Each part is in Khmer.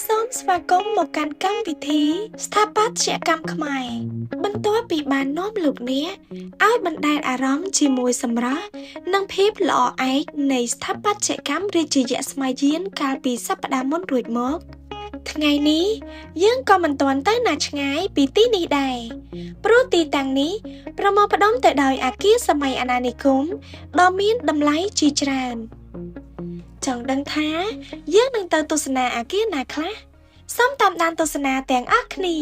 សូមស្វាគមន៍មកកាន់កម្មវិធីស្ថាបត្យកម្មខ្មែរបន្ទាប់ពីបាននាំលោកអ្នកឲ្យបណ្ដែតអារម្មណ៍ជាមួយសម្រស់និងភាពល្អឯកនៃស្ថាបត្យកម្មរាជាយស្ម័យយានកាលពីសប្តាហ៍មុនរួចមកថ្ងៃនេះយើងក៏មិនទាន់ទៅណាឆ្ងាយពីទីនេះដែរព្រោះទីតាំងនេះប្រមូលផ្ដុំទៅដោយអគារសម័យអាណានិគមដ៏មានតម្លៃជាច្រើនចង់ដឹងថាយើងនឹងទៅទស្សនាអគារណាខ្លះសូមតាមដានទស្សនាទាំងអស់គ្នា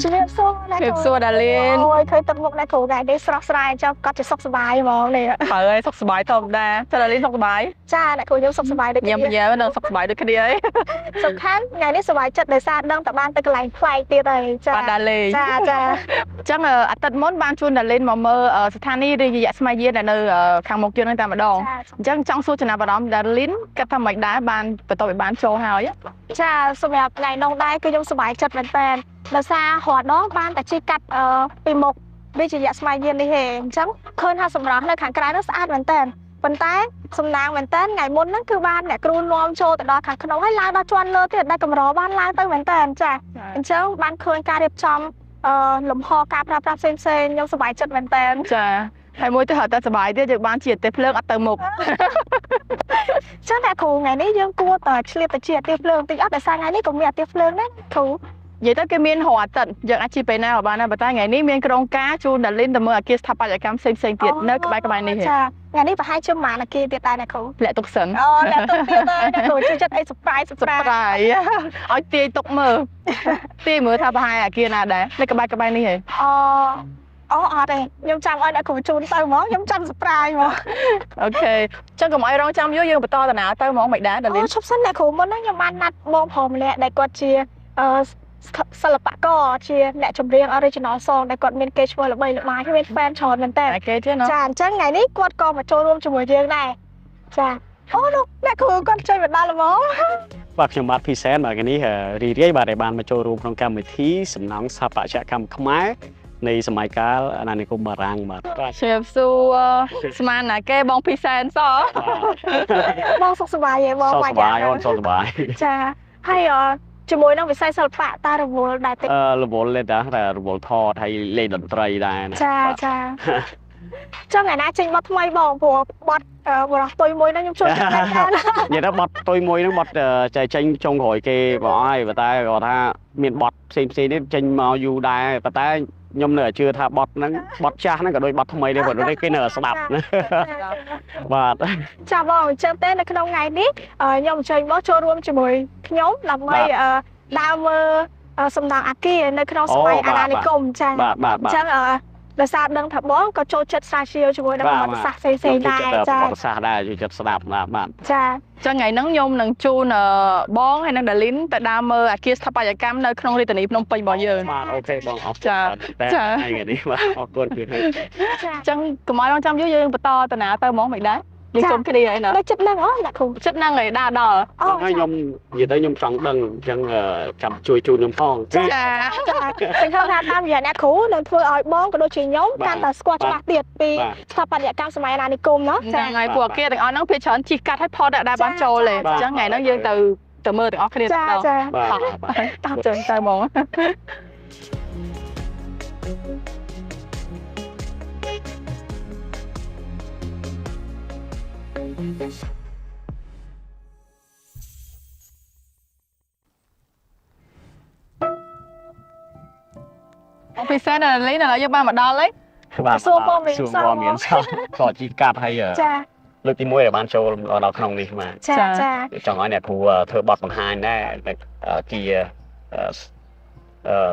ជំរាបសួរអ្នកគ្រូ សួរដាលីន អូយឃើញទឹកមុខអ្នកគ្រូថ្ងៃនេះស្រស់ស្រាយចាំគាត់ជាសុខសប្បាយហ្មងនេះ ហើយសុខសប្បាយធម្មតាចាដាលីនសុខសប្បាយ ចាអ្នកគ្រូខ្ញុំសុខសប្បាយដូចគ្នា ញ៉ាំនឹងសុខសប្បាយដូចគ្នាហើយ សំខាន់ថ្ងៃនេះសប្បាយចិត្តដោយសារដឹងតែបានទៅកន្លែងប្លែកទៀតហើយចា បាទដាលីន ចាចា អញ្ចឹងអាទិត្យមុនបានជួនដាលីនមកមើលស្ថានីយ៍រាជយស្ម័យយានដែលនៅខាងមុខយើងនឹងតែម្ដងអញ្ចឹងចង់សួរចំណាប់អារម្មណ៍ដាលីនគិតថាមិនដែរបានបន្ទាប់ពីបានចូលហើយ ចាសម្រាប់ថ្ងៃនោះដែរគឺខ្ញុំសប្បាយចិត្តមែនតើដោយសាររត់នោះបានតែជិះកាត់ពីមុខរាជយស្ម័យយាននេះហេអញ្ចឹងឃើញថាសម្រស់នៅខាងក្រៅនោះស្អាតមែនតើប៉ុន្តែសំណាងមែនតើថ្ងៃមុនហ្នឹងគឺបានអ្នកគ្រូនាំចូលទៅដល់ខាងក្នុងហើយឡើងដល់ជាន់លើទៀតដែលកម្របានឡើងទៅមែនតើចាអញ្ចឹងបានឃើញការរៀបចំលំហការប្រើប្រាស់ផ្សេងៗខ្ញុំសប្បាយចិត្តមែនតើ ចាហើយមួយទៅហៅតែសប្បាយទៀតយើងបានជាទេភ្លើងអត់ទៅមុខ ចឹងតែគ្រូថ្ងៃនេះយើងគួរតែឆ្លៀតទៅជាទេភ្លើងតិចអត់តែសារថ្ងៃនេះក៏មានអាទេភ្លើងដែរគ្រូ និយាយទៅគេមានរហអាទិត្យយើងអាចជិះពេលណាក៏បានដែរប៉ុន្តែថ្ងៃនេះមានក្រុងការជួនដាលីនទៅមើលអគារស្ថាបត្យកម្មផ្សេងៗទៀតនៅក្បែរនេះ ចាថ្ងៃនេះប្រហែលជាម៉ានអគារទៀតដែរណាគ្រូ លាក់ទុកសិន អូអ្នកទុកទៀតហើយអ្នកគ្រូជួយចិត្តអី surprise ឲ្យទាយទុកមើល ទាយមើលថាប្រហែលអាគារណាដែរនៅក្បែរនេះហ៎ អូអត់ទេខ្ញុំចាំឲ្យអ្នកគ្រូជូនទៅហ្មងខ្ញុំចាំ surprise ហ្មង អូខេចឹងកុំឲ្យរងចាំយូរយើងបន្តដំណើរទៅហ្មងមិនដែរដាលីន ឈប់សិនអ្នកគ្រូមុនហ្នឹងខ្ញុំបានណាត់បងប្រុសម្នាក់ដែលគាត់ជាសិល្បករជាអ្នកចម្រៀង original song ដែលគាត់មានកេរ្តិ៍ឈ្មោះល្បីល្បាញមាន fan ច្រើនមែនតើ គេទៀតណោះ ចាអញ្ចឹងថ្ងៃនេះគាត់ក៏មកចូលរួមជាមួយយើងដែរចាអូលោកអ្នកគ្រូគាត់ជួយមកដល់ហ្មង បាទខ្ញុំបាទភីសែនបាទថ្ងៃនេះរីរាយបាទដែលបានមកចូលរួមក្នុងកម្មវិធីសំណង់ស្ថាបត្យកម្មខ្មែរនៃសម័យកាលអាណានិគមបារាំងបាទ ជម្រាបសួរស្មានណាគេបងភីសែនស បងសុខសប្បាយទេបង សុខសប្បាយអូនសុខសប្បាយ ចាហើយជាមួយនឹងវិស័យសិល្បៈតារវល់ដែរតិច រវល់លេតែរវល់ថតហើយលេងតន្ត្រីដែរ ចាចាចង់ថ្ងៃណាចេញបទថ្មីបងព្រោះបទបរោះតុយមួយហ្នឹងខ្ញុំចូលចិត្តដែរ និយាយទៅបត់តុយមួយហ្នឹងបត់ចេញចុងក្រោយគេបងហើយប៉ុន្តែគាត់ថាមានបត់ផ្សេងនេះចេញមកយូរដែរប៉ុន្តែខ្ញុំនៅជឿថាបត់ហ្នឹងបត់ចាស់ហ្នឹងក៏ដូចបត់ថ្មីដែរព្រោះគេនៅស្ដាប់បាទ ចាបងអញ្ចឹងទេនៅក្នុងថ្ងៃនេះខ្ញុំអញ្ជើញមកចូលរួមជាមួយខ្ញុំដើម្បីដើរមើលសំណង់អគារនៅក្នុងសម័យអាណានិគមចាអញ្ចឹងដោយសារដឹងថាបងក៏ចូលចិត្តស្រាវជ្រាវជាមួយនឹងប្រវត្តិសាស្ត្រផ្សេងៗដែរចា ប្រវត្តិសាស្ត្រដែរជួយចិត្តស្ដាប់បាទ ចា ចឹងថ្ងៃហ្នឹងខ្ញុំនឹងជូនបងហើយនឹងដាលីនទៅដើរមើលអគារស្ថាបត្យកម្មនៅក្នុងរាជធានីភ្នំពេញរបស់យើង បាទអូខេបងអរ ចា ចាថ្ងៃនេះបាទអរគុណគឺ អញ្ចឹងកុំឲ្យរងចាំយូរយើងបន្តដំណើរទៅហ្មងមិនដែរយើងជុំគ្នាហើយណា ដូចចិត្តហ្នឹងអូអ្នកគ្រូ ចិត្តហ្នឹងហើយដល់ ហើយខ្ញុំនិយាយទៅខ្ញុំចង់ដឹងអញ្ចឹងចាំជួយជូនខ្ញុំផង ចា សង្ឃឹមថាតាមរយៈអ្នកគ្រូនឹងធ្វើឲ្យបងក៏ដូចជាខ្ញុំកាន់តែស្គាល់ច្បាស់ទៀតពីស្ថាបត្យកម្មសម័យអាណានិគម ចាថ្ងៃពួកអគារទាំងអស់ហ្នឹងភាគច្រើនជិះកាត់ឲ្យផុតដែរបានចូលទេអញ្ចឹងថ្ងៃហ្នឹងយើងទៅមើលទាំងអស់គ្នា ចា ទៅ ចា តាមចឹងទៅហ្មង អូពិសេសណាស់លីនឥឡូវយើងបានមកដល់ហើយ បាទសួរព័ត៌មានសោះក៏ជីកាត់ហើយ ចា លើកទី1ដែលបានចូលដល់ក្នុងនេះមក ចាចា ចង់ឲ្យអ្នកគ្រូធ្វើបទបង្ហាញដែរជា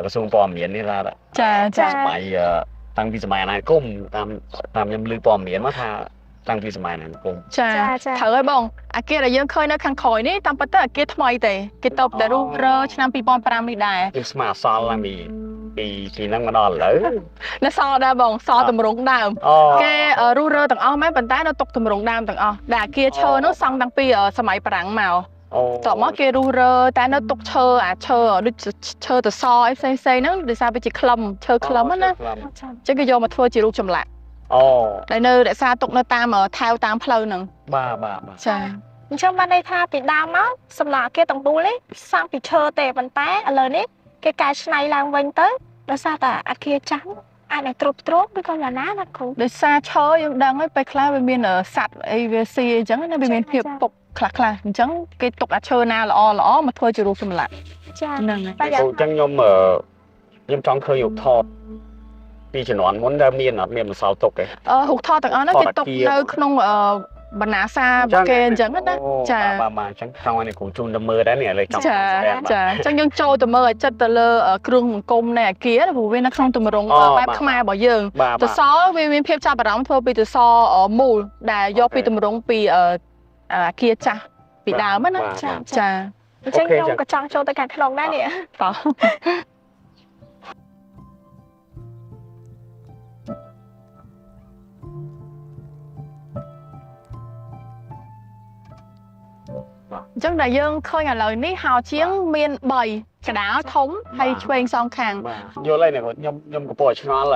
ក្រសួងព័ត៌មាននេះថា ចា សម័យតាំងពីសម័យអាណានិគមតាមខ្ញុំឮព័ត៌មានមកថាតាំងពីសម័យអាណានិគម ចាត្រូវហើយបងអគារដែលយើងឃើញនៅខាងក្រោយនេះតាមពិតទៅអគារថ្មីទេគេតបតែរុះរើឆ្នាំ2005នេះដែរ គឺស្មារតីអសល់ឡើងពីហ្នឹងមកដល់ឥឡូវ នៅសល់ដែរបងសល់តម្រង់ដើមគេរុះរើទាំងអស់មែនប៉ុន្តែនៅទុកតម្រង់ដើមទាំងអស់ដែលអគារឈើនោះសង់តាំងពីសម័យបារាំងមក តមកគេរុះរើតែនៅទុកឈើអាឈើដូចឈើតសអីផ្សេងៗហ្នឹងដោយសារវាជាក្លឹមឈើក្លឹមណាចឹងគេយកមកធ្វើជារូបចម្លាក់ អូ ដែលនៅរក្សាទុកនៅតាមថែវតាមផ្លូវហ្នឹង បាទ ចា អ ចឹងបានន័យថាពីដើមមកសម្រាប់គេទាំងមូលនេះសង់ពីឈើទេប៉ុន្តែឥឡូវនេះគេកែច្នៃឡើងវិញទៅដោយសារតែអគារចាស់អាចនឹងទ្រុបទ្រោមឬក៏យ៉ាងណាណាគ្រូ ដោយសារឈើយើងដឹងហើយពេលខ្លះវាមានសត្វអីវាស៊ីអញ្ចឹងណាវាមានភាពពុកខ្លះអញ្ចឹងគេទុកអាឈើណាល្អមកធ្វើជារូបចម្លាក់ ចា ហ្នឹងហើយ តែយ៉ាង អញ្ចឹងខ្ញុំចង់ឃើញរូបថតពីជំនាន់មុនដែលមានអត់មានបន្សល់ទុកទេ រូបថតទាំងអស់ហ្នឹងគេទុកនៅក្នុងបណ្ណាសាគេអញ្ចឹងណាចា បាទអញ្ចឹងចង់ឲ្យគ្រូជូនទៅមើលដែរនេះឥឡូវចង់ ចាអញ្ចឹងយើងចូលទៅមើលឲ្យចិត្តទៅលើគ្រឿងបង្គំនៃអាគារព្រោះវានៅក្នុងទម្រង់បែបខ្មែររបស់យើងតសវាមានភាពចាប់អារម្មណ៍ធ្វើពីតសមូលដែលយកពីទម្រង់ពីអាគារចាស់ពីដើមណាចា អញ្ចឹងខ្ញុំក៏ចង់ចូលទៅខាងក្នុងដែរនេះ តោះ អញ្ចឹងដែលយើងឃើញឥឡូវនេះហោជាងមាន3កណ្ដាលធំហើយឆ្វេងសងខាង យល់ហើយណាខ្ញុំកំពុងឆ្ងល់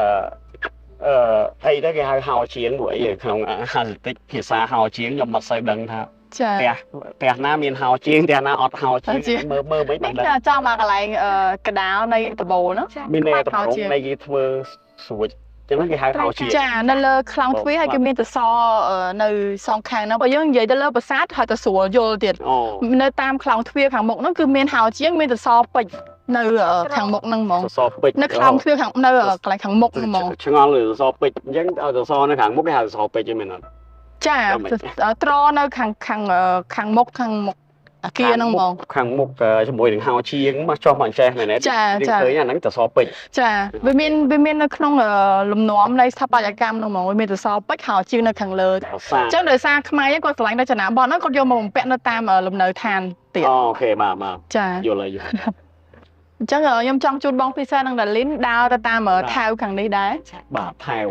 អីទៅគេហៅហោជាងមួយក្នុងអាសិតិចភាសាហោជាងខ្ញុំមិនសូវដឹងថា ចា ផ្ទះណាមានហោជាងផ្ទះណាអត់ហោជាងមើលមិនបាន នេះចាំមកកន្លែងកណ្ដាលនៃដបូលហ្នឹង មានតែតម្រង់នៃគេធ្វើស្រួចចឹងគេហៅហោជាង ចានៅលើខ្លោងទ្វារហើយគេមានតសនៅសងខាងហ្នឹងបើយើងនិយាយទៅលើប្រាសាទហើយទៅស្រួលយល់ទៀត នៅតាមខ្លោងទ្វារខាងមុខហ្នឹងគឺមានហោជាងមានតសពេជ្រនៅខាងមុខហ្នឹងហ្មង សពេជ្រ នៅខ្លោងទ្វារខាងនៅកន្លែងខាងមុខហ្មង ឆ្ងល់លើសពេជ្រអញ្ចឹងឲ្យសនៅខាងមុខគេហៅសពេជ្រទេមែនអត់ ចាត្រនៅខាងមុខអាគារហ្នឹងហ្មង ខាងមុខជាមួយនឹងហោជាងមកចុះមកអញ្ចេះមែនទេ ចា ឃើញអាហ្នឹងតសពេជ្រ ចាវាមាននៅក្នុងលំនាំនៃស្ថាបត្យកម្មហ្នឹងហ្មងវាមានតសពេជ្រហោជាងនៅខាងលើអញ្ចឹងដោយសារខ្មែរគាត់ឆ្លាញ់រចនាបថហ្នឹងគាត់យកមកបំពាក់នៅតាមលំនៅឋានទៀត អូខេបាទ ចា យល់ហើយ អញ្ចឹងខ្ញុំចង់ជូនបងពិសេសនឹងដាលីនដើរទៅតាមថែវខាងនេះដែរ បាទថែវ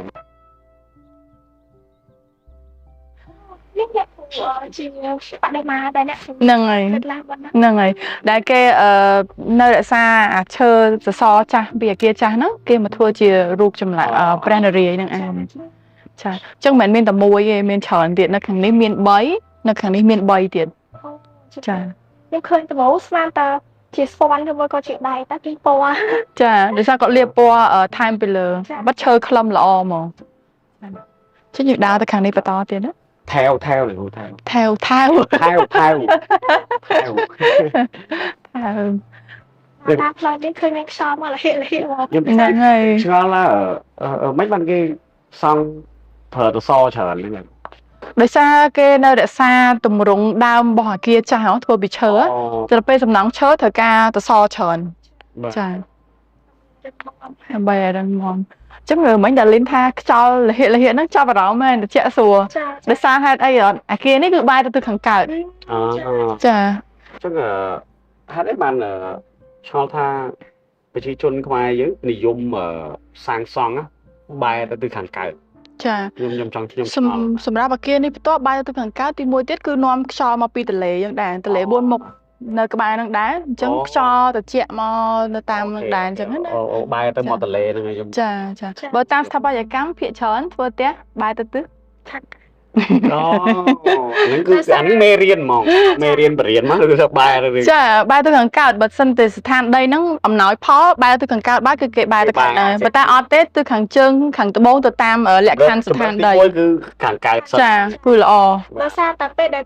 នេះជាបដិមាដែរអ្នក ហ្នឹងហើយ ហ្នឹងហើយដែលគេនៅរក្សាអាឈើសសរចាស់ពីអាគារចាស់ហ្នឹងគេមកធ្វើជារូបចម្លាក់ព្រះនរាយណ៍ហ្នឹងឯងចាអញ្ចឹងមិនមែនតែមួយទេមានច្រើនទៀតនៅខាងនេះមាន3នៅខាងនេះមាន3ទៀតចា ខ្ញុំឃើញដំបូងស្មានតើជាស្ពាន់ឬមួយក៏ជាដៃតែពីពណ៌ ចាដោយសារគាត់លាបពណ៌ថែមពីលើបាត់ឈើខ្លឹមល្អហ្មងចឹងយើងដើរទៅខាងនេះបន្តទៀតណា ថែវថែវនេះថែវ ថែវ ថែវ តាមផ្លូវនេះឃើញមានខ្យល់មកលហិមក ហ្នឹងហើយ ឆ្ងល់ណាមិនបានគេសង់ប្រើតសច្រើនហ្នឹង ដោយសារគេនៅរក្សាទម្រង់ដើមរបស់អាគារចាស់ធ្វើពីឈើទៅពេលសំណង់ឈើត្រូវការតសច្រើនចាដើម្បីឲ្យដឹងមកចឹងមិញដាលីនថាខ្យល់លហិហ្នឹងចាប់អារម្មណ៍មែនតិចស្រួលដោយសារហេតុអីអត់អាគារនេះគឺបែរទៅខាងកើតចា ចឹងហេតុអីបានឆ្ងល់ថាប្រជាជនខ្មែរយើងនិយមសាងសង់បែរទៅខាងកើត ចា ខ្ញុំចង់ខ្ញុំ សម្រាប់អាគារនេះបន្ទាប់បែរទៅខាងកើតទីមួយទៀតគឺនាំខ្យល់មកពីទន្លេយ៉ាងដែរទន្លេ4មុខនៅក្បែរហ្នឹងដែរអញ្ចឹងខ្យល់ត្រជាក់មកនៅតាមហ្នឹងដែរអញ្ចឹងណា អូបែរទៅមកទន្លេហ្នឹងខ្ញុំ ចាបើតាមស្ថាបត្យកម្មភាគច្រើនធ្វើផ្ទះបែរទៅទិស អូហ្នឹងគឺអានេះមេរៀនហ្មងមេរៀនបរៀនមកឬថាបែរទៅ ចាបែរទៅខាងកើតបើសិនតែស្ថានដីហ្នឹងអំណោយផលបែរទៅខាងកើតបែរគឺគេបែរទៅខាងដែរប៉ុន្តែអត់ទេទៅខាងជើងខាងត្បូងទៅតាមលក្ខខណ្ឌស្ថានដី គឺខាងកើតសិន ចាគឺល្អ ដោយសារតែពេលដែល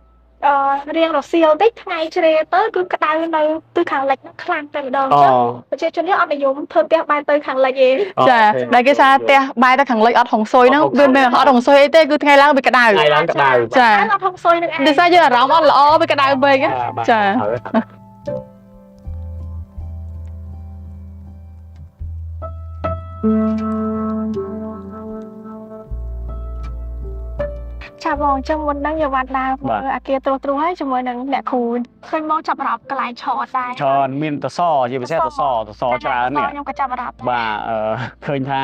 រៀងរសៀលតិចថ្ងៃជ្រេទៅគឺក្តៅនៅទិសខាងលិចហ្នឹងខ្លាំងតែម្ដងអញ្ចឹងប្រជាជនយើងអត់និយមធ្វើផ្ទះបែរទៅខាងលិចទេ ចាដែលគេថាផ្ទះបែរទៅខាងលិចអត់ហុងស៊ុយហ្នឹងវាមិនអត់ហុងស៊ុយអីទេគឺថ្ងៃឡើងវាក្តៅ ថ្ងៃឡើងក្តៅ ចា អត់ហុងស៊ុយនឹងឯង ដោយសារយើងអារម្មណ៍អត់ល្អវាក្តៅពេកចា ចាបងអញ្ចឹងមុនហ្នឹងយើងបានដើរមើលអាគារត្រួសហើយជាមួយនឹងអ្នកគ្រូឃើញមកចាប់អារម្មណ៍កន្លែងឆតដែរ ច្រើនមានតសជាពិសេសតសច្រើននេះ ខ្ញុំក៏ចាប់អារម្មណ៍ បាទឃើញថា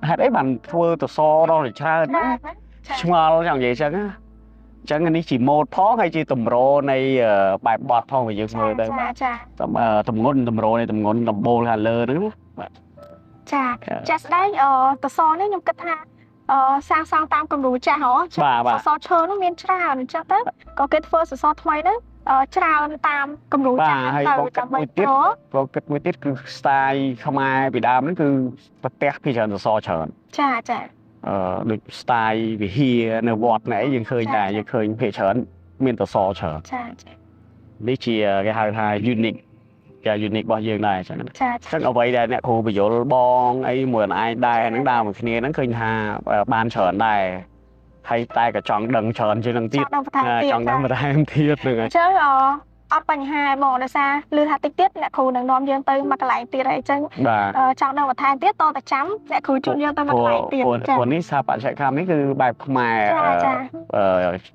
ហេតុអីបានធ្វើតសរស់ច្រើនណាឆ្ងល់ចង់និយាយចឹងណាអញ្ចឹងនេះជាម៉ូដផងហើយជាតម្រនៃបែបបត់ផងយើងមើលទៅ ចា តម្ងន់តម្រនៃតម្ងន់ដំបូលខាងលើហ្នឹង ចាស្ដែងតសនេះខ្ញុំគិតថា សាងសង់តាមគំរូចាស់ហ៎សសរឈើនោះមានច្រើនអញ្ចឹងទៅក៏គេធ្វើសសរថ្មីហ្នឹងច្រើនតាមគំរូចាស់ទៅដើម្បីប្រគិតមួយទៀតគឺ style ខ្មែរពីដើមហ្នឹងគឺប្រទេសពីច្រើនសសរច្រើន ចាដូច style វិហារនៅវត្តណែយើងឃើញដែរយើងឃើញភាគច្រើនមានសសរច្រើនចានេះជាគេហៅថា unique គេ unique របស់យើងដែរចឹងចឹងអ្វីដែលអ្នកគ្រូបញ្យលបងអីមួយឯងដែរហ្នឹងដើរមួយគ្នាហ្នឹងឃើញថាបានច្រើនដែរហើយតែក៏ចង់ដឹងច្រើនជាងនឹងទៀតចង់ដឹងបន្ថែមទៀតហ្នឹងហើយអញ្ចឹងអត់បញ្ហាហ្មងដោយសារលឺថាតិចទៀតអ្នកគ្រូនឹងនាំយើងទៅមកកន្លែងទៀតហើយអញ្ចឹងចង់ដឹងបន្ថែមទៀតតតែចាំអ្នកគ្រូជួបយើងទៅមកកន្លែងទៀតព្រោះនេះស្ថាបត្យកម្មនេះគឺបែបខ្មែរ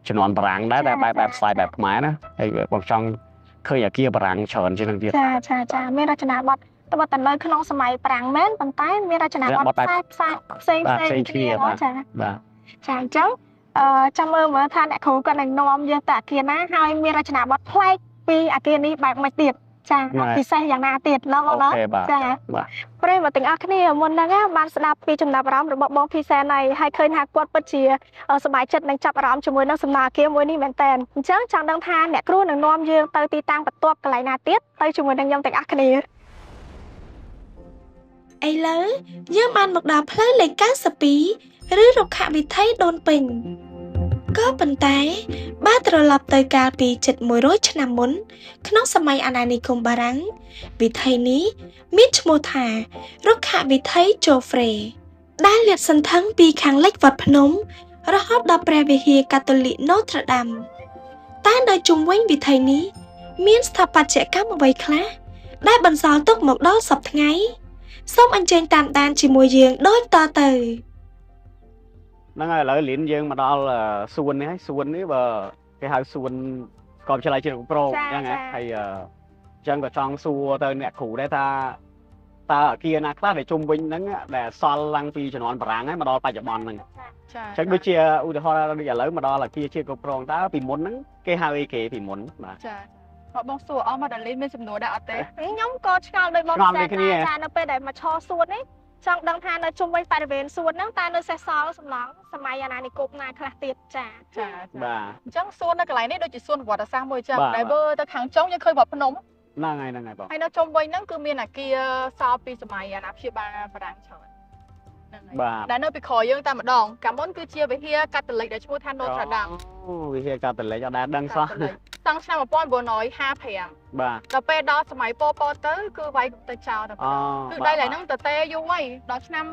ជំនាន់បារាំងដែរតែបែបស្ទាយបែបខ្មែរណាហើយបងចង់ឃើញអាគារបារាំងច្រើនជាងនឹងទៀតចាមានរចនាបថតែបើតែនៅក្នុងសម័យបារាំងមែនប៉ុន្តែមានរចនាបថផ្សេងគ្នាចាអញ្ចឹងចាំមើលថាអ្នកគ្រូគាត់នឹងនាំយើងទៅអាគារណាហើយមានរចនាបថប្លែកពីអាគារនេះបែបមិនទៀតចាពិសេសយ៉ាងណាទៀតឡងណាចាប្រិយមិត្តទាំងអស់គ្នាមុនហ្នឹងបានស្ដាប់ពីចំណាប់អារម្មណ៍របស់បងភីសែនហើយឃើញថាគាត់ពិតជាសប្បាយចិត្តនឹងចាប់អារម្មណ៍ជាមួយនឹងសំណើអាគារមួយនេះមែនតើអញ្ចឹងចង់ដឹងថាអ្នកគ្រូនឹងនាំយើងទៅទីតាំងបន្ទាប់កន្លែងណាទៀតទៅជាមួយនឹងខ្ញុំទាំងអស់គ្នាឥឡូវយើងបានមកដល់ផ្លូវលេខ92ឬរុក្ខវិថីដូនពេញក៏ប៉ុន្តែបើត្រឡប់ទៅកាលពីជិត100ឆ្នាំមុនក្នុងសម័យអាណានិគមបារាំងវិថីនេះមានឈ្មោះថារុក្ខវិថីជូហ្វ្រេដែលលាតសន្ធឹងពីខាងលិចវត្តភ្នំរហូតដល់ព្រះវិហារកាតូលិកណូត្រដាមតែនៅជុំវិញវិថីនេះមានស្ថាបត្យកម្មអ្វីខ្លះដែលបន្សល់ទុកមកដល់សព្វថ្ងៃសូមអញ្ជើញតាមដានជាមួយយើងដូចតទៅហ្នឹងហើយឥឡូវលៀនយើងមកដល់សួននេះហើយសួននេះបើគេហៅសួនស្គមឆ្លៃជាប្រងអញ្ចឹងហើយអញ្ចឹងក៏ចង់សួរទៅអ្នកគ្រូដែរថាតើអាគារណាខ្លះដែលជុំវិញហ្នឹងដែលសល់ឡើងពីជំនាន់បារាំងហើយមកដល់បច្ចុប្បន្នហ្នឹងអញ្ចឹងដូចជាឧទាហរណ៍ដូចឥឡូវមកដល់អាគារជាប្រងតើពីមុនហ្នឹងគេហៅអីគេពីមុនបាទចាបងសួរអស់មកដល់លីនមានសំណួរដែរអត់ទេខ្ញុំក៏ឆ្ងល់ដោយបងចានៅពេលដែលមកឈរសួននេះចង់ដឹងថានៅជុំវិញបរិវេណសួនហ្នឹងតើនៅសេសសល់សំឡងសម័យអាណានិគមណាខ្លះទៀតចាបាទអញ្ចឹងសួននៅកន្លែងនេះដូចជាសួនប្រវត្តិសាស្ត្រមួយចឹងដែលបើទៅខាងចុងយើងឃើញវត្តភ្នំហ្នឹងហើយបងហើយនៅជុំវិញហ្នឹងគឺមានអាគារសល់ពីសម័យអាណាព្យាបាលបារាំងច្រើនហ្នឹងហើយដែលនៅពីក្រោយយើងតែម្ដងកាលមុនគឺជាវិហារកាតូលិកដែលឈ្មោះថា Notre Dame វិហារកាតូលិកអត់ដែលដឹងសោះតាំងឆ្នាំ1955បាទដល់ពេលដល់សម័យប៉ុលពតទៅគឺវាយទៅចោលទៅគឺដីឡើយហ្នឹងទៅទេយូរហើយដល់ឆ្នាំ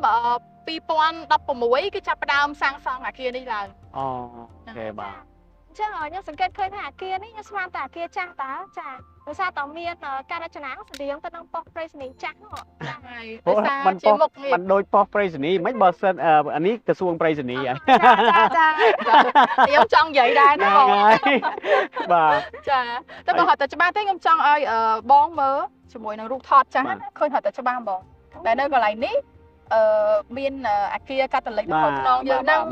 2016គឺចាប់ផ្ដើមសាងសង់អាគារនេះឡើងអូខេបាទអញ្ចឹងខ្ញុំសង្កេតឃើញថាអាគារនេះខ្ញុំស្មានតែអាគារចាស់តើចាដោយសារតែមានការរចនាស្តៀងទៅនឹងប៉ុស្តិ៍ប្រៃសណីយ៍ចាស់ហ្នឹងហើយដោយសារជាមុខងារមិនដូចប៉ុស្តិ៍ប្រៃសណីយ៍មិនបើសិនអានេះក្រសួងប្រៃសណីយ៍ចាខ្ញុំចង់និយាយដែរណាបងបាទចាតែបើហត់តែច្បាស់ទេខ្ញុំចង់ឲ្យបងមើលជាមួយនឹងរូបថតចាស់ឃើញហត់តែច្បាស់បងដែលនៅកន្លែងនេះមានអាគារកាតូលិករបស់ខ្នងយើងហ្នឹង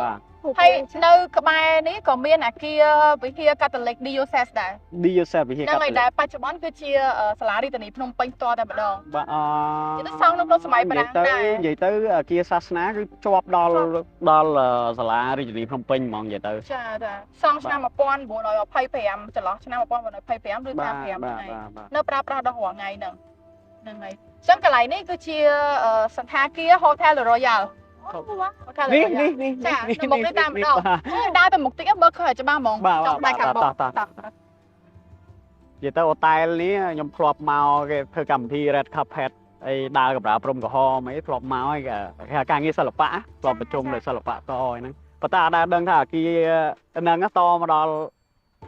ហើយនៅក្បែរនេះក៏មានអាគារវិហារកាតូលិក Diocese ដែរ Diocese វិហារកាតូលិកហ្នឹងហើយដែលបច្ចុប្បន្នគឺជាសាលារាជធានីភ្នំពេញផ្ទាល់តែម្ដងបាទទៅសង់នៅសម័យបារាំងដែរនិយាយទៅអាគារសាសនាគឺជាប់ដល់សាលារាជធានីភ្នំពេញហ្មងនិយាយទៅចាសង់ឆ្នាំ1925ចន្លោះឆ្នាំ1925ឬ35ថ្ងៃនៅប្រើប្រាស់ដល់រាល់ថ្ងៃហ្នឹងហើយអញ្ចឹងកន្លែងនេះគឺជាសន្តាគារ Hotel Royalនេះចានៅមុខនេះតែម្ដងដើរទៅមុខតិចមើលឃើញច្បាស់ហ្មងចង់បែកខាងមុខនិយាយទៅអូតែលនេះខ្ញុំធ្លាប់មកគេធ្វើកម្មវិធី Red Carpet អីដើរកម្រាលព្រំក្រហមអីធ្លាប់មកហើយគេការងារសិល្បៈធ្លាប់ប្រជុំនៅសិល្បៈតហ្នឹងប៉ុន្តែអត់ដឹងថាអាគារហ្នឹងតមកដល់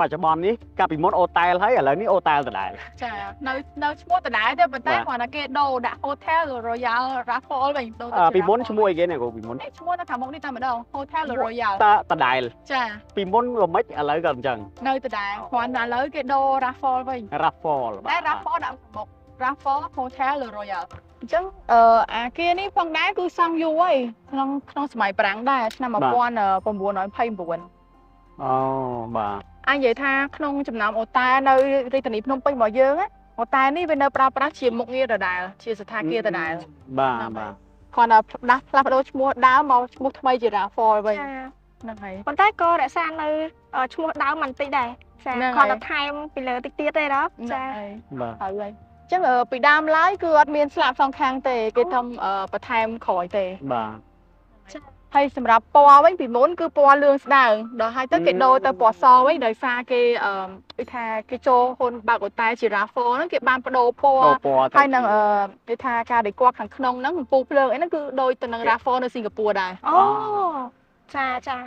បច្ចុប្បន្ននេះកាលពីមុនអូតែលហើយឥឡូវនេះអូតែលដដែលចានៅឈ្មោះដដែលទេប៉ុន្តែគ្រាន់តែគេដូរដាក់ Hotel Royal Raffles វិញដូរទៅពីមុនឈ្មោះអីគេណាគ្រូពីមុនឈ្មោះនៅខាងមុខនេះតែម្ដង Hotel Royal ដដែលចាពីមុនក៏មិនឥឡូវក៏អញ្ចឹងនៅដដែលគ្រាន់តែឥឡូវគេដូរ Raffles វិញ Raffles តែ Raffles ដាក់មុខ Raffles Hotel Royal អញ្ចឹងអាគារនេះផងដែរគឺសង់យូរហើយក្នុងសម័យបារាំងដែរឆ្នាំ1929អូបាទអញនិយាយថាក្នុងចំណោមអូតែនៅរាជធានីភ្នំពេញរបស់យើងអូតែនេះវានៅប្រើប្រាស់ជាមុខងារដដែលជាសន្តាគារដដែលបាទ គាត់ថាផ្លាស់ប្ដូរឈ្មោះដើមមកឈ្មោះថ្មីជា RAV4 វិញ ចា ហ្នឹងហើយ ប៉ុន្តែក៏រក្សានៅឈ្មោះដើមមិនតិចដែរចា ហ្នឹងហើយ គាត់ទៅថែមពីលើតិចទៀតទេដល់ ចា ចា បាទ ហើយចឹងពីដើមឡើយគឺអត់មានស្លាប់សងខាងទេគេធ្វើបន្ថែមក្រោយទេ បាទ ហើយសម្រាប់ពណ៌វិញពីមុនគឺពណ៌លឿងស្ដើងដល់ហើយទៅគេដូរទៅពណ៌សវិញដោយសារគេគេថាគេចូលហ៊ុនបាក់កូតែជា RAV4 ហ្នឹងគេបានបដូរពណ៌ ពណ៌ ហើយនឹងគេថាការដែលគាត់ខាងក្នុងហ្នឹងពូភ្លើងអីហ្នឹងគឺដូចទៅនឹង RAV4 នៅសិង្ហបុរីដែរ អូចាចា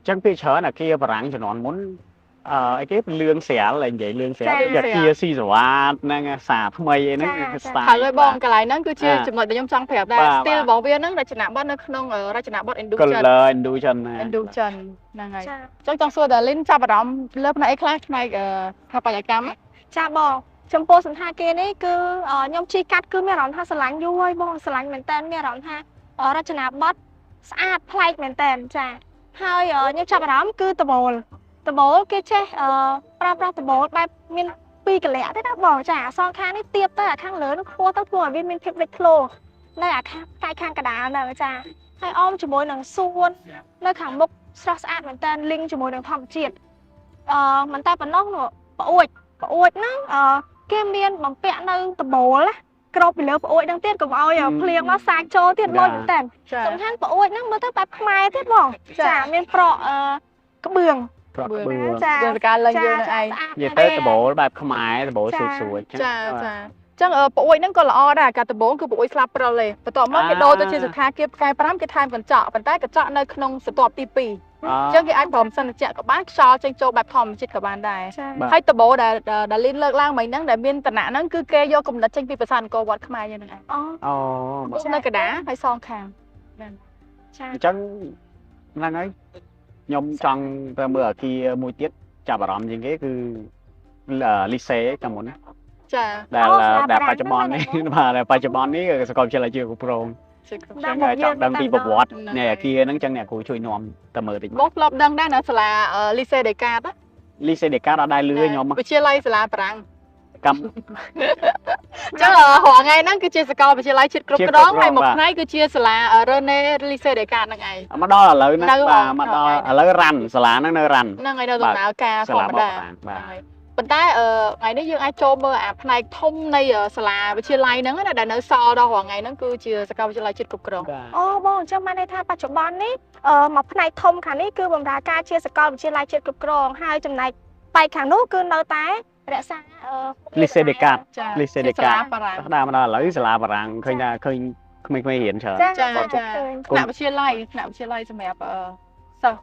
ចឹងពីច្រើនអាគារបារាំងជំនាន់មុនអីគេលឿងស្រាលហើយនិយាយលឿងស្រាលដូចអាគារស៊ីសវ៉ាតហ្នឹងសាថ្មីអីហ្នឹងគឺ style ហើយបងកន្លែងហ្នឹងគឺជាចំណុចដែលខ្ញុំចង់ប្រាប់ដែរ style របស់វាហ្នឹងរចនាប័ទ្មនៅក្នុងរចនាប័ទ្ម Induction color Induction ហ្នឹងហើយ ចា ចឹងចង់សួរតាលីនចាប់អារម្មណ៍លើផ្នែកអីខ្លះផ្នែកស្ថាបត្យកម្ម ចាបងចំពោះសន្តាគារនេះគឺខ្ញុំជិះកាត់គឺមានអារម្មណ៍ថាស្រឡាញ់យូរហើយបងស្រឡាញ់មែនតើមានអារម្មណ៍ថារចនាប័ទ្មស្អាតប្លែកមែនតើចាហើយខ្ញុំចាប់អារម្មណ៍គឺតបូលគេចេះប្រើប្រាស់តបូលបែបមានពីរកលៈទេណាបងចាអសងខាងនេះទៀបទៅអាខាងលើនោះខ្ពស់ទៅធ្វើឲ្យវាមានភាពលេចធ្លោនៅអាខាងកាយខាងកណ្ដាលហ្នឹងចាហើយអមជាមួយនឹងសួននៅខាងមុខស្រស់ស្អាតមែនតើលីងជាមួយនឹងធម្មជាតិមិនតែប៉ុណ្ណោះប្អួយហ្នឹងគេមានបំពាក់នៅតបូលណាក្របពីលើប្អួយហ្នឹងទៀតកុំឲ្យភ្លៀងមកសាកចូលទៀតលុយមែនតើសំខាន់ប្អួយហ្នឹងមើលទៅបែបខ្មែរទៀតបងចាមានប្រក់ក្បឿង ចាយើងការលេងយើងនឹងឯង និយាយទៅដបូលបែបខ្មែរដបូលស្រួយៗ ចាចឹងប្អួយហ្នឹងក៏ល្អដែរកាដំបូងគឺប្អួយស្លាប់ព្រិលទេបន្ទាប់មកគេដូរទៅជាសខាគារផ្កាយ5គេថែមកញ្ចក់ប៉ុន្តែកញ្ចក់នៅក្នុងបន្ទាប់ទី2ចឹងគេអាចព្រមសិនជៈក៏បានខ្យល់ចេញចូលបែបធម្មជាតិក៏បានដែរហើយដបូលដែលលីនលើកឡើងមិញហ្នឹងដែលមានតំណែងហ្នឹងគឺគេយកគំនិតចេញពីប្រាសាទអង្គរវត្តខ្មែរយើងហ្នឹងឯងអូនៅកណ្ដាលហើយសងខាងចា អញ្ចឹងហ្នឹងហើយខ្ញុំចង់ទៅមើលអាគារមួយទៀតចាប់អារម្មណ៍ជាងគេគឺលីសេកាលមុន ចា ដែលបច្ចុប្បន្ននេះបាទបច្ចុប្បន្ននេះសាកលវិទ្យាល័យជាគ្រប់គ្រងចឹងចង់ដឹងពីប្រវត្តិនៃអាគារហ្នឹងចឹងអ្នកគ្រូជួយនាំទៅមើលតិច បងធ្លាប់ដឹងដែរនៅសាលាលីសេដេកាត លីសេដេកាតអត់ដែរលឺខ្ញុំ វិទ្យាល័យសាលាបារាំង កម្ម ចឹងរាល់ថ្ងៃហ្នឹងគឺជាសាកលវិទ្យាល័យជាតិគ្រប់គ្រងហើយមួយថ្ងៃគឺជាសាលារ៉ឺណេលីសេដេកាតហ្នឹងឯង មកដល់ឥឡូវហ្នឹងបាទមកដល់ឥឡូវរ៉ាន់សាលាហ្នឹងនៅរ៉ាន់ ហ្នឹងហើយនៅដំណើរការធម្មតាប៉ុន្តែថ្ងៃនេះយើងអាចចូលមើលអាផ្នែកធំនៃសាលាវិទ្យាល័យហ្នឹងណាដែលនៅសល់ដល់រាល់ថ្ងៃហ្នឹងគឺជាសាកលវិទ្យាល័យជាតិគ្រប់គ្រង អូបងអញ្ចឹងបានន័យថាបច្ចុប្បន្ននេះមកផ្នែកធំខាងនេះគឺបម្រើការជាសាកលវិទ្យាល័យជាតិគ្រប់គ្រងហើយចំណែកបែកខាងនោះគឺនៅតែរក្សាលីសេដេកាត លីសេដេកាត ដើរមកដល់ឥឡូវសាលាបារាំងឃើញថាឃើញក្មេងៗរៀនច្រើន ចាថ្នាក់វិទ្យាល័យសម្រាប់សិស្ស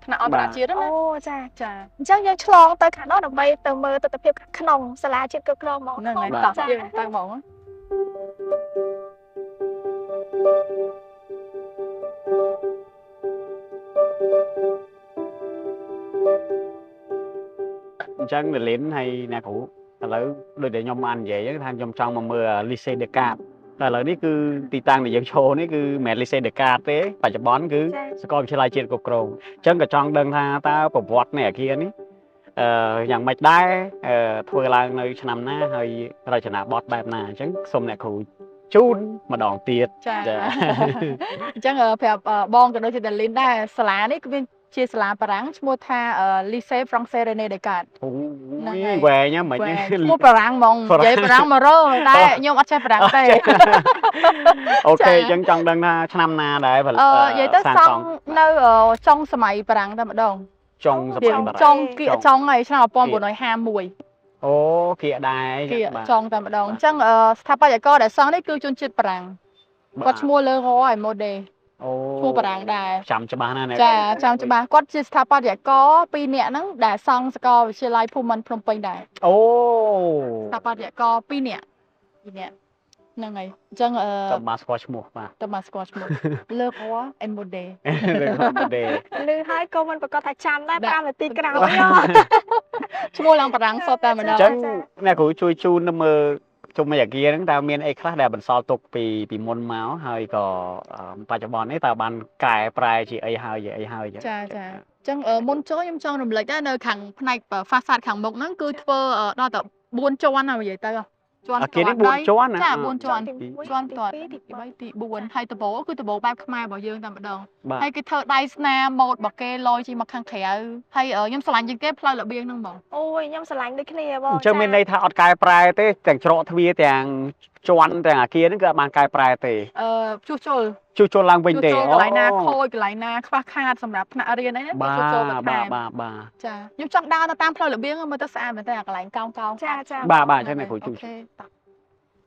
ថ្នាក់អន្តរជាតិណា អូចា ចា អញ្ចឹងយើងឆ្លងទៅខាងនោះដើម្បីទៅមើលទស្សនវិជ្ជាក្នុងសាលាជាតិគ្រប់គ្រងហ្មង ហ្នឹងហើយតោះយើងទៅហ្មង អញ្ចឹងលីនហើយអ្នកគ្រូឥឡូវដូចដែលខ្ញុំបាននិយាយហ្នឹងថាខ្ញុំចង់មកមើលលីសេដេកាតតែឥឡូវនេះគឺទីតាំងដែលយើងឈរនេះគឺមិនមែនលីសេដេកាតទេបច្ចុប្បន្នគឺសាកលវិទ្យាល័យជាតិគ្រប់គ្រងអញ្ចឹងក៏ចង់ដឹងថាតើប្រវត្តិនៃអាគារនេះយ៉ាងម៉េចដែរធ្វើឡើងនៅឆ្នាំណាហើយរចនាប័ទ្មបែបណាអញ្ចឹងសូមអ្នកគ្រូជូនម្ដងទៀត ចាអញ្ចឹងប្រាប់បងក៏ដូចជាដាលីនដែរសាលានេះគឺមានជាសាលាបារាំងឈ្មោះថា Lycée Français René Descartes អូយវែងហ្នឹងមិន ឈ្មោះបារាំងហ្មងនិយាយបារាំងមករកតែខ្ញុំអត់ចេះបារាំងទេ អូខេអញ្ចឹងចង់ដឹងថាឆ្នាំណាដែរនិយាយទៅសង់នៅចុងសម័យបារាំងតែម្ដង ចុងសម័យបារាំង ចុងគៀកចុងហើយឆ្នាំ1951 អូគៀកដែរ គៀកចុងតែម្ដងអញ្ចឹងស្ថាបត្យករដែលសង់នេះគឺជនជាតិបារាំងគាត់ឈ្មោះលើរ៉ហើយម៉ូដេ អូ ឈ្មោះបារាំងដែរ ចាំច្បាស់ណាស់ ចាចាំច្បាស់គាត់ជាស្ថាបត្យករ2នាក់ហ្នឹងដែលសង់សាកលវិទ្យាល័យភូមិន្ទភ្នំពេញដែរ អូ ស្ថាបត្យករ2នាក់ហ្នឹងហើយអញ្ចឹងចាំមកស្គាល់ឈ្មោះបាទ តើមកស្គាល់ឈ្មោះលើរ៉អេម៉ូដេ លើម៉ូដេ ឮហើយក៏មិនប្រកាសថាចាំដែរ5នាទីក្រោយ ឈ្មោះឡើងបារាំងសតតែម្ដង អញ្ចឹងអ្នកគ្រូជួយជូនទៅមើលជុំអាគារហ្នឹងតើមានអីខ្លះដែលបន្សល់ទុកពីមុនមកហើយក៏បច្ចុប្បន្ននេះតើបានកែប្រែជាអីហើយចា អញ្ចឹងមុនចូលខ្ញុំចង់រំលឹកដែរនៅខាងផ្នែកហ្វាសាតខាងមុខហ្នឹងគឺធ្វើដល់តែ4ជាន់ហើយនិយាយទៅ ជាន់ គេនេះ4ជាន់ណា ចា4ជាន់ ទី ជាន់ 1 តើ ទី ទី 2 ទី 3ទី4ហើយដបូគឺដបូបែបខ្មែររបស់យើងតែម្ដង បាទ ហើយគេធ្វើដៃស្នាម៉ូតរបស់គេលយជីមកខាងក្រៅហើយខ្ញុំឆ្លាញ់ជាងគេផ្លូវរបៀងហ្នឹងហ្មង អូយខ្ញុំស្រឡាញ់ដូចគ្នាបង អញ្ចឹងមានន័យថាអត់កែប្រែទេទាំងច្រកទ្វារទាំងជាន់ទាំងអាគារហ្នឹងគឺអត់បានកែប្រែទេ ជួសជុល ជួសជុលឡើងវិញទេ ជួសជុលកន្លែងណាខូចកន្លែងណាខ្វះខាតសម្រាប់ថ្នាក់រៀនអីហ្នឹងគេ បាទ ជួសជុលបន្ថែម បាទ ចាខ្ញុំចង់ដើរទៅតាមផ្លូវរបៀងមើលទៅស្អាតមែនតើអាកន្លែងកោងៗ ចាចា បាទអញ្ចឹងអ្នកគ្រូជួយ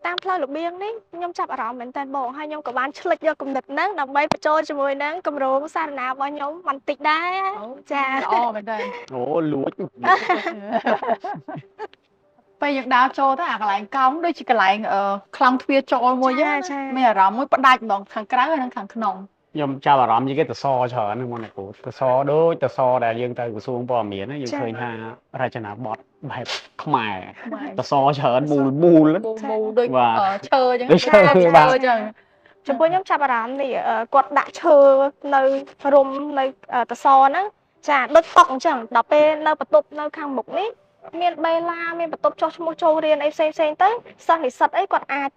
តាមផ្លូវរបៀងនេះខ្ញុំចាប់អារម្មណ៍មែនតើបងហើយខ្ញុំក៏បានឆ្លិចយកគំនិតហ្នឹងដើម្បីបញ្ចូលជាមួយនឹងគម្រោងសារណារបស់ខ្ញុំបន្តិចដែរចា ល្អមែនតើ អូលួច ពេលយើងដើរចូលទៅអាកន្លែងកោងដូចជាកន្លែងខ្លងទ្វារចូលមួយចឹងមានអារម្មណ៍មួយផ្ដាច់ហ្មងខាងក្រៅហើយនិងខាងក្នុង ខ្ញុំចាប់អារម្មណ៍ជាងគេតសច្រើនហ្នឹងមកអ្នកគ្រូតសដូចតសដែលយើងទៅក្រសួងព័ត៌មានយើងឃើញថារចនាបថបែបខ្មែរតសច្រើនមូល មូលដូចឈើចឹង ដូចឈើបាទ ចឹង ចំពោះខ្ញុំចាប់អារម្មណ៍នេះគាត់ដាក់ឈើនៅរុំនៅតសហ្នឹងចាដូចតុកអញ្ចឹងដល់ពេលនៅបន្ទប់នៅខាងមុខនេះមានបេឡាមានបន្ទប់ចុះឈ្មោះចូលរៀនអីផ្សេងៗទៅសិស្សនិស្សិតអីគាត់អាច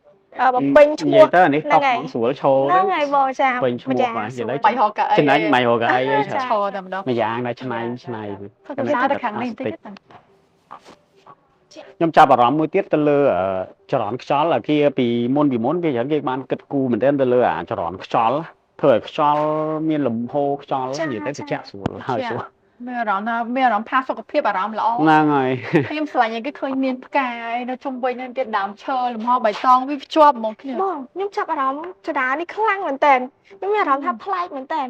បំពេញឈ្មោះ ទៅនេះតុកស្រួលឈរ ហ្នឹងហើយបងចា ពេញឈ្មោះបាទនិយាយ បាយហកកៅអី ចំណេញបាយហកកៅអី ឈរតែម្ដង មួយយ៉ាងដែរឆ្នៃ ទៅខាងនេះបន្តិចទៅ ខ្ញុំចាប់អារម្មណ៍មួយទៀតទៅលើចរន្តខ្យល់អាគារពីមុនវាច្រើនគេបានគិតគូរមែនទែនទៅលើអាចរន្តខ្យល់ធ្វើឲ្យខ្យល់មានលំហូរខ្យល់និយាយទៅត្រជាក់ស្រួលហើយស្រួល មានអារម្មណ៍ថាសុខភាពអារម្មណ៍ល្អ ហ្នឹងហើយ ខ្ញុំឆ្លាញ់គេឃើញមានផ្កាយនៅជុំវិញហ្នឹងទៀតដើមឈើលំហបៃតងវាភ្ជាប់ហ្មងគ្នា បងខ្ញុំចាប់អារម្មណ៍ចដានេះខ្លាំងមែនតើខ្ញុំមានអារម្មណ៍ថាប្លែកមែនតើ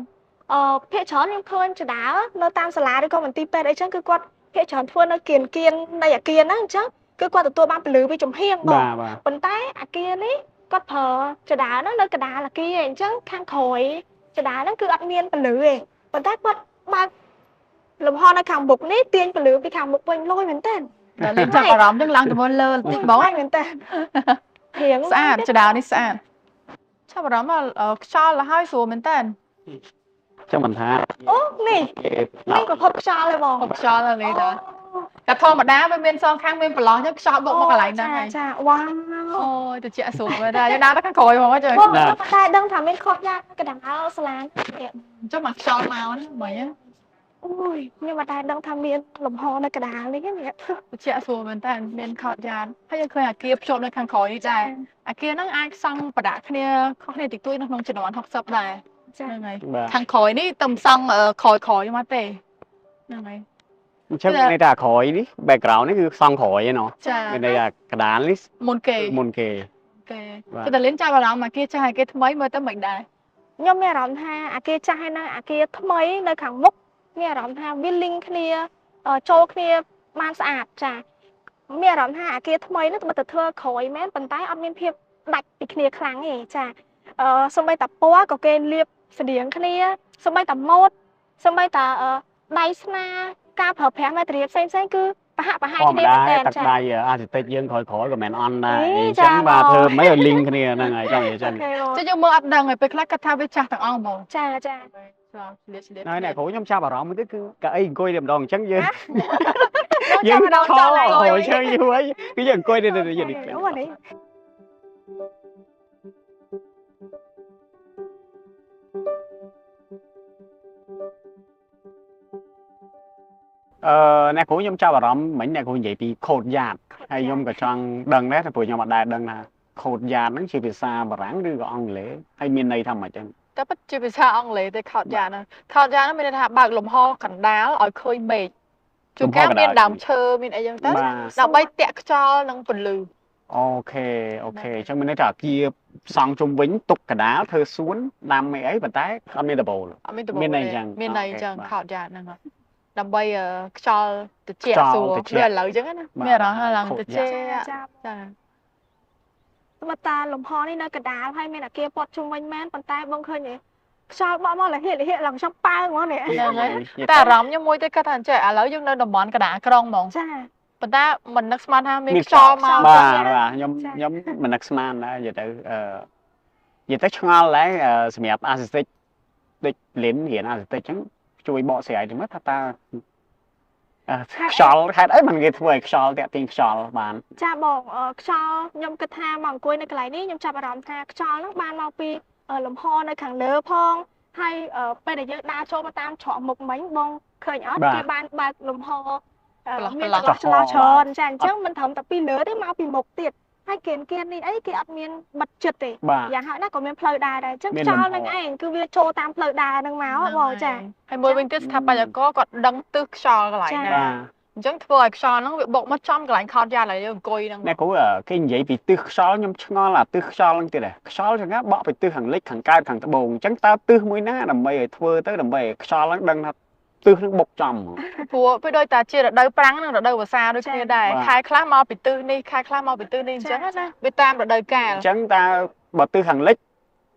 ភាគច្រើនខ្ញុំឃើញចដានៅតាមសាលាឬក៏មន្ទីរពេទ្យអីចឹងគឺគាត់ភាគច្រើនធ្វើនៅគៀននៃអាគារហ្នឹងអញ្ចឹងគឺគាត់ទទួលបានពលឺពីចំហៀងបងប៉ុន្តែអាគារនេះគាត់ប្រើចដាហ្នឹងនៅកណ្ដាលអាគារអញ្ចឹងខាងក្រោយចដាហ្នឹងគឺអត់មានពលឺទេប៉ុន្តែគាត់បើកលំហនៅខាងមុខនេះទាញពលឺពីខាងមុខវិញលយមែនតើ ដល់លេងចាប់អារម្មណ៍ចឹងឡើងទៅមើលលើបន្តិចបង មែនតើរៀង ស្អាតចដានេះស្អាតចាប់អារម្មណ៍ខ្យល់ទៅហើយស្រួលមែនតើ ចាំមិនថា អូនេះប្រភពខ្យល់ទេបង ខ្យល់នេះដែរតែធម្មតាវាមានសងខាងមានប្រឡោះចឹងខ្យល់បុកមកកន្លែងហ្នឹងហើយ ចាវ៉ា អូយទៅជាស្រួលមែនតើយើងដើរទៅខាងក្រោយហ្មងចឹង បងតែដឹងថាមានខុសយ៉ាងកណ្ដាលសាលា ចុះមកខ្យល់មកហ្នឹងមិញ អូយខ្ញុំអត់ដែរដឹងថាមានលំហនៅកណ្ដាលនេះនេះ ទៅជាស្រួលមែនតើមានខោយ៉ាងហើយយើងឃើញអាគារភ្ជាប់នៅខាងក្រោយនេះដែរអាគារហ្នឹងអាចសង់ប្រដាក់គ្នាខុសគ្នាតិចតួចនៅក្នុងចំនួន60ដែរ ហ្នឹងហើយខាងក្រោយនេះតំសង់ក្រោយមកទេហ្នឹងហើយ អញ្ចឹងមានន័យថាក្រោយនេះ background នេះគឺសង់ក្រោយឯណោះ ចា មានន័យថាកណ្ដាលនេះ មុនគេ គេតែលេងចាប់អារម្មណ៍អាគារចាស់អាគារថ្មីមើលទៅមិនដែរ ខ្ញុំមានអារម្មណ៍ថាអាគារចាស់ហើយនៅអាគារថ្មីនៅខាងមុខមានអារម្មណ៍ថាវាលីងគ្នាចូលគ្នាបានស្អាតចាមានអារម្មណ៍ថាអាគារថ្មីនេះទៅធ្វើក្រោយមែនប៉ុន្តែអត់មានភាពដាច់ពីគ្នាខ្លាំងទេចាសូម្បីតែពណ៌ក៏គេលាបស្តៀងគ្នាសូម្បីតែម៉ូដសូម្បីតែដៃស្នាការប្រើប្រាស់ម៉ាតេរីផ្សេងៗគឺប្រហាក់ប្រហែលគ្នាមែនតើ ទឹកដៃអាទិតិចយើងក្រោយក៏មិនអន់ដែរអញ្ចឹងបាទធ្វើមិនឲ្យលីងគ្នាហ្នឹងហើយចង់និយាយចឹង ចុះយើងមើលអត់ដឹងហើយពេលខ្លះគាត់ថាវាចាស់ទាំងអស់ហ្មង ចា ហើយអ្នកគ្រូខ្ញុំចាប់អារម្មណ៍មួយទៀតគឺកៅអីអង្គុយតែម្ដងអញ្ចឹងយើង យើងចាប់អារម្មណ៍ចង់អង្គុយ អូជើងយូរហើយគឺយើងអង្គុយទៅយើង អូនេះ អ្នកគ្រូខ្ញុំចាប់អារម្មណ៍មិញអ្នកគ្រូនិយាយពីខូដយ៉ាតហើយខ្ញុំក៏ចង់ដឹងដែរតែព្រោះខ្ញុំអត់ដែរដឹងថាខូដយ៉ាតហ្នឹងជាភាសាបារាំងឬក៏អង់គ្លេសហើយមានន័យថាម៉េចចឹង តែពិតជាភាសាអង់គ្លេសទេខោតយ៉ាហ្នឹងខោតយ៉ាហ្នឹងមានន័យថាបើកលំហកណ្ដាលឲ្យឃើញមេឃជួនកាលមានដើមឈើមានអីចឹងទៅដើម្បីតាក់ខ្យល់និងពន្លឺ អូខេអញ្ចឹងមានន័យថាអាគារសង់ជុំវិញទុកកណ្ដាលធ្វើសួនដាំអីអីប៉ុន្តែអត់មានដបូល អត់មានដបូល មានន័យចឹង មានន័យចឹងខោតយ៉ាតហ្នឹងដើម្បីខ្យល់ត្រជាក់ស្រួលដូចឥឡូវចឹងណាមានអារម្មណ៍ថាឡើងត្រជាក់ចា មកតាលំហនេះនៅកណ្ដាលហើយមានអាគារព័ទ្ធជុំវិញមែនប៉ុន្តែបងឃើញទេខ្យល់បក់មកលហៀកឡើងខ្ញុំប៉ើហ្មងនេះ ហ្នឹងហើយតែអារម្មណ៍ខ្ញុំមួយទៅគាត់ថាអញ្ចឹងឥឡូវយើងនៅតំបន់កណ្ដាលក្រុងហ្មង ចា ប៉ុន្តែមិននឹកស្មានថាមានខ្យល់មក បាទខ្ញុំមិននឹកស្មានដែរនិយាយទៅឆ្ងល់ដែរសម្រាប់អាសិតិចដូចលេនរៀនអាសិតិចអញ្ចឹងជួយបកស្រាយទៅមើលថាតើ ខ្យល់ហេតុអីមិនគេធ្វើឲ្យខ្យល់តាក់ទាញខ្យល់បាន ចាបងខ្យល់ខ្ញុំគិតថាមកអង្គុយនៅកន្លែងនេះខ្ញុំចាប់អារម្មណ៍ថាខ្យល់ហ្នឹងបានមកពីលំហនៅខាងលើផងហើយពេលដែលយើងដើរចូលមកតាមច្រកមុខមិញបងឃើញអត់គេបានបើកលំហមានចន្លោះច្រើនចាអញ្ចឹងមិនត្រឹមតែពីលើទេមកពីមុខទៀតហើយគៀននេះអីគេអត់មានបិទចិត្តទេយ៉ាងហោចណាស់ក៏មានផ្លូវដើរដែរអញ្ចឹងខ្យល់នឹងឯងគឺវាចូលតាមផ្លូវដើរហ្នឹងមកបងចាហើយមួយវិញទៀតស្ថាបត្យករគាត់ដឹងទិសខ្យល់កន្លែងណាអញ្ចឹងធ្វើឲ្យខ្យល់ហ្នឹងវាបុកមកចំកន្លែងខោតយ៉ាឡើយយើងអង្គុយហ្នឹងអ្នកគ្រូគេនិយាយពីទិសខ្យល់ខ្ញុំឆ្ងល់អាទិសខ្យល់ហ្នឹងទៀតខ្យល់ចឹងបក់ពីទិសខាងលិចខាងកើតខាងត្បូងអញ្ចឹងតើទិសមួយណាដើម្បីឲ្យធ្វើទៅដើម្បីឲ្យខ្យល់ហ្នឹងដឹងថាទិសហ្នឹងបុកចំព្រោះពេលដូចតាជារដូវប្រាំងនិងរដូវវស្សាដូចគ្នាដែរខែខ្លះមកពីទិសនេះខែខ្លះមកពីទិសនេះអញ្ចឹងណាវាតាមរដូវកាលអញ្ចឹងតើបើទិសខាងលិច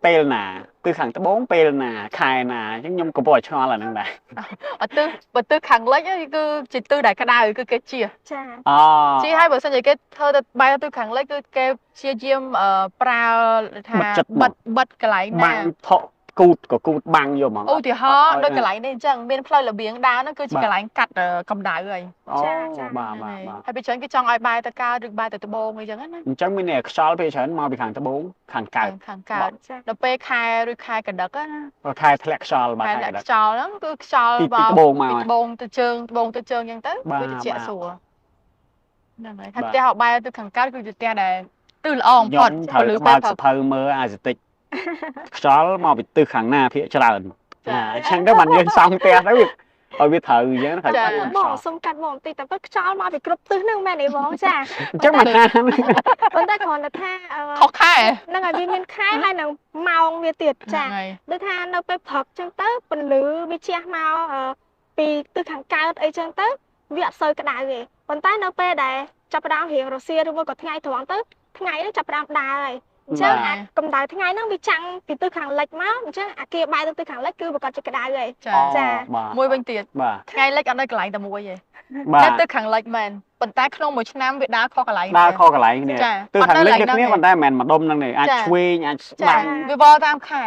ពេលណាទិសខាងត្បូងពេលណាខែណាអញ្ចឹងខ្ញុំក៏ពោលឲ្យឆ្ងល់អាហ្នឹងដែរអត់ទិសបើទិសខាងលិចគឺជាទិសដែលក្តៅគឺគេជាចាជាហើយបើសិនជាគេធ្វើទៅបែរទិសខាងលិចគឺគេព្យាយាមប្រើថាបិទកន្លែងណាបាំងថក់គូតក៏គូតបាំងយកហ្មងឧទាហរណ៍ដូចកន្លែងនេះអញ្ចឹងមានផ្លូវរបៀងដើរហ្នឹងគឺជាកន្លែងកាត់កម្ដៅហើយចាបាទហើយពេលច្រើនគេចង់ឲ្យបែរទៅកើតឬបែរទៅត្បូងអីចឹងណាអញ្ចឹងមានខ្យល់ពេលច្រើនមកពីខាងត្បូងខាងកើតដល់ពេលខែឬខែកដឹកណាខែធ្លាក់ខ្យល់បាទខែខ្យល់ហ្នឹងគឺខ្យល់ពីត្បូងមកត្បូងទៅជើងត្បូងទៅជើងអញ្ចឹងទៅវាជាក់ស្រួលហ្នឹងហើយហើយផ្ទះឲ្យបែរទៅខាងកើតគឺជាផ្ទះដែលទិសល្អបំផុតឬបើសភៅមើលអាសតិចខ្យល់មកពីទិសខាងណាភាគច្រើនអញ្ចឹងទៅបានយើងសង់ផ្ទះទៅឲ្យវាត្រូវអញ្ចឹងណាបងសុំកាត់បងបន្តិចតែខ្យល់មកពីគ្រប់ទិសហ្នឹងមែនទេបងចាអញ្ចឹងមិនថាប៉ុន្តែគ្រាន់តែថាខុសខែហ្នឹងហើយវាមានខែហើយនឹងម៉ោងវាទៀតចាដូចថានៅពេលព្រឹកអញ្ចឹងទៅពន្លឺវាជះមកពីទិសខាងកើតអីចឹងទៅវាអត់សូវក្តៅទេប៉ុន្តែនៅពេលដែលចាប់ផ្ដើមរៀងរសៀលឬមួយក៏ថ្ងៃត្រង់ទៅថ្ងៃនេះចាប់ផ្ដើមដើរហើយអញ្ចឹងអាកម្ដៅថ្ងៃហ្នឹងវាចាំងពីទិសខាងលិចមកអញ្ចឹងអាគារបែរទៅទិសខាងលិចគឺប្រកាសជាក្តៅហើយចាមួយវិញទៀតថ្ងៃលិចអត់នៅកន្លែងតែមួយទេតែទិសខាងលិចមែនប៉ុន្តែក្នុងមួយឆ្នាំវាដើរខុសកន្លែងដើរខុសកន្លែងគ្នាទិសខាងលិចដូចគ្នាប៉ុន្តែមិនមែនម្ដុំហ្នឹងទេអាចឆ្វេងអាចស្ដាំវាវល់តាមខែ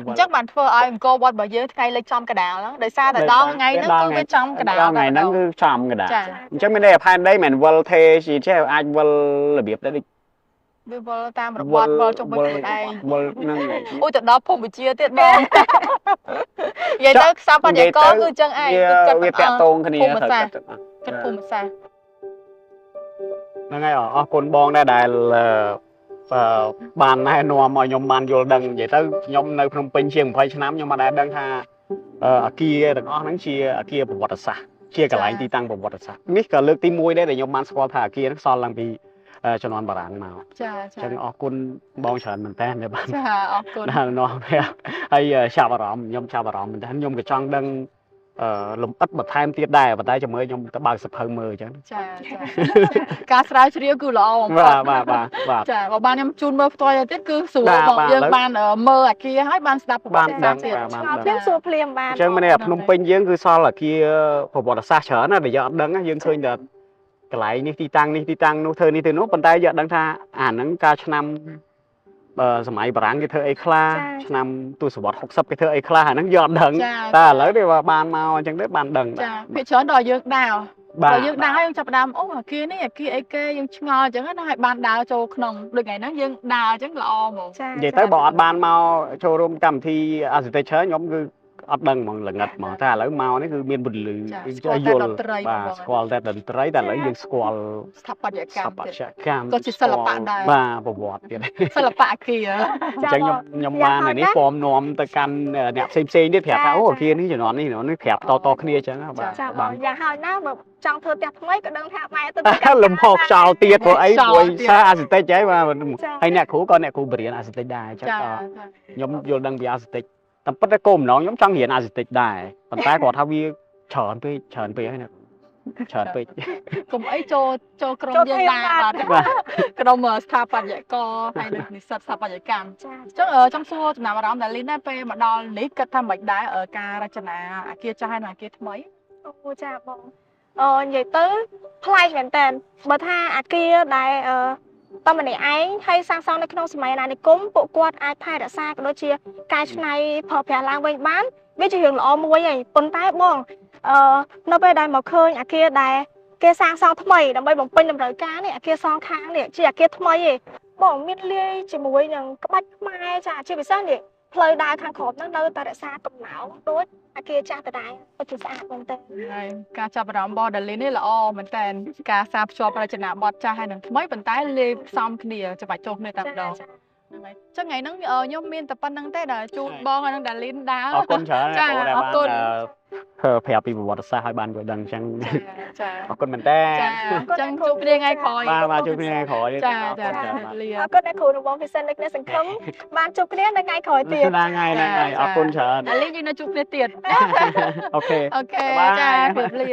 អញ្ចឹងបានធ្វើឲ្យអង្គរវត្តរបស់យើងថ្ងៃលិចចំកដាលហ្នឹងដោយសារតែដល់ថ្ងៃហ្នឹងគឺវាចំកដាលថ្ងៃហ្នឹងគឺចំកដាលអញ្ចឹងមានន័យថាផែនដីមិនវិលទេជាចេះអាចវិលរបៀបដែរវាវល់តាមរបត់វល់ជុំវិញខ្លួនឯងវល់ហ្នឹងអូទៅដល់ភូមិវិជាទៀតបងនិយាយទៅខ្សែបញ្ញាករគឺអញ្ចឹងឯងគឺវាតាក់ទងគ្នាត្រូវគិតភូមិសាស្ត្រហ្នឹងហើយអរគុណបងដែរដែលបានណែនាំឲ្យខ្ញុំបានយល់ដឹងនិយាយទៅខ្ញុំនៅភ្នំពេញជាង20ឆ្នាំខ្ញុំមិនដែលដឹងថាអគារទាំងអស់ហ្នឹងជាអគារប្រវត្តិសាស្ត្រជាកន្លែងទីតាំងប្រវត្តិសាស្ត្រនេះក៏លើកទី1ដែរដែលខ្ញុំបានស្គាល់ថាអគារហ្នឹងសល់ឡើងពីជំនាន់បារាំងមកចាអញ្ចឹងអរគុណបងច្រើនមែនតើបានចាអរគុណដល់នាំហើយចាប់អារម្មណ៍ខ្ញុំចាប់អារម្មណ៍មែនតើខ្ញុំក៏ចង់ដឹងលំអិតបន្ថែមទៀតដែរប៉ុន្តែជាមួយខ្ញុំទៅបើកសភៅមើលអញ្ចឹងចាការស្រាវជ្រាវគឺល្អបំផុតបាទចាបើបានខ្ញុំជូនមើលផ្ទាល់ទៀតគឺស្រួលបងយើងបានមើលអាគារហើយបានស្ដាប់ប្រវត្តិសាស្ត្រទៀតភ្លាមសួរភ្លាមបានអញ្ចឹងមានភ្នំពេញយើងគឺសល់អាគារប្រវត្តិសាស្ត្រច្រើនណាស់ដែលយើងអត់ដឹងយើងឃើញតែកន្លែងនេះទីតាំងនោះធ្វើនេះទៅនោះប៉ុន្តែយើងអត់ដឹងថាអាហ្នឹងកាលឆ្នាំសម័យបារាំងគេធ្វើអីខ្លះឆ្នាំទសវត្សរ៍60គេធ្វើអីខ្លះអាហ្នឹងយើងអត់ដឹងតែឥឡូវនេះបានមកអញ្ចឹងទៅបានដឹងចាភាគច្រើនដល់យើងដើរដល់យើងដើរយើងចាប់ផ្ដើមអូអាគារនេះអាគារអីគេយើងឆ្ងល់អញ្ចឹងណាហើយបានដើរចូលក្នុងដូចថ្ងៃហ្នឹងយើងដើរអញ្ចឹងល្អហ្មងនិយាយទៅបើអត់បានមកចូលរួមកម្មវិធីអាសិតេច្រើនខ្ញុំគឺអត់ដឹងហ្មងល្ងិតហ្មងតែឥឡូវមកនេះគឺមានពលិយល់បាទស្គាល់តែតន្ត្រីតែឥឡូវយើងស្គាល់ស្ថាបត្យកម្មក៏ជាសិល្បៈដែរបាទប្រវត្តិទៀតសិល្បៈអគារអញ្ចឹងខ្ញុំបាននេះពំនាំទៅកាន់អ្នកផ្សេងទៀតប្រាប់ថាអូអគារនេះជំនាន់នេះប្រាប់តគ្នាអញ្ចឹងបាទយ៉ាងហើយណាបើចង់ធ្វើផ្ទះថ្មីក៏ដឹងថាបែរទៅលំហខ្យល់ទៀតព្រោះអីព្រោះសារអាសិតិចហើយបាទហើយអ្នកគ្រូក៏អ្នកគ្រូបរៀនអាសិតិចដែរអញ្ចឹងខ្ញុំយល់ដឹងពីអាសិតិចតែប៉ុន្តែគោលបំណងខ្ញុំចង់រៀនអាសិតិចដែរប៉ុន្តែគាត់ថាវាច្រើនពេកហើយណាច្រើនពេកកុំអីចូលក្រុមយើងដែរបាទក្រុមស្ថាបត្យករហើយនិស្សិតស្ថាបត្យកម្មអញ្ចឹងចង់សួរចំណាប់អារម្មណ៍ដែលលីនដែរពេលមកដល់នេះគិតថាមិនដែរការរចនាអគារចាស់ហើយនិងអគារថ្មីអូចាបងនិយាយទៅប្លែកមែនតើបើថាអគារដែលតែម្នាក់ឯងហើយសាងសង់នៅក្នុងសម័យអាណានិគមពួកគាត់អាចថែរក្សាក៏ដូចជាកែច្នៃផលប្រាស់ឡើងវិញបានវាជារឿងល្អមួយហើយប៉ុន្តែបង នៅពេលដែលមកឃើញអាគារដែលគេសាងសង់ថ្មីដើម្បីបំពេញតម្រូវការនេះអាគារសងខាងនេះជាអាគារថ្មីឯងបងមានលាយជាមួយនឹងក្បាច់ខ្មែរចាជាពិសេសនេះផ្លូវដើរខាងក្រោមហ្នឹងនៅតែរក្សាកំណើនដូចអាគារចាស់ដដែលពិតជាស្អាតមែនតើ ហើយការចាប់អារម្មណ៍បដលីននេះល្អមែនតើការសារភ្ជាប់រចនាបថចាស់ហើយនឹងថ្មីប៉ុន្តែលាយផ្សំគ្នាច្បាច់ចូលគ្នាតែម្ដងហ្នឹងហើយចឹងថ្ងៃហ្នឹងខ្ញុំមានតែប៉ុណ្្នឹងទេដែលជួបបងហើយនឹងដាលីនដើរ អរគុណច្រើន ចា បងដែល អរគុណ ធ្វើប្រាប់ពីប្រវត្តិសាស្ត្រឲ្យបានយល់ដឹងអញ្ចឹង ចា អរគុណមែនតើ ចាចឹងជួបគ្នាថ្ងៃក្រោយ បាទជួបគ្នាថ្ងៃក្រោយ ចាចា លា អរគុណអ្នកគ្រូរបស់ពិសេសនៅក្នុងសង្គមបានជួបគ្នានៅថ្ងៃក្រោយទៀត ថ្ងៃអរគុណច្រើន ដាលីនយើងនៅជួបគ្នាទៀត អូខេ អូខេចាជម្រាបលា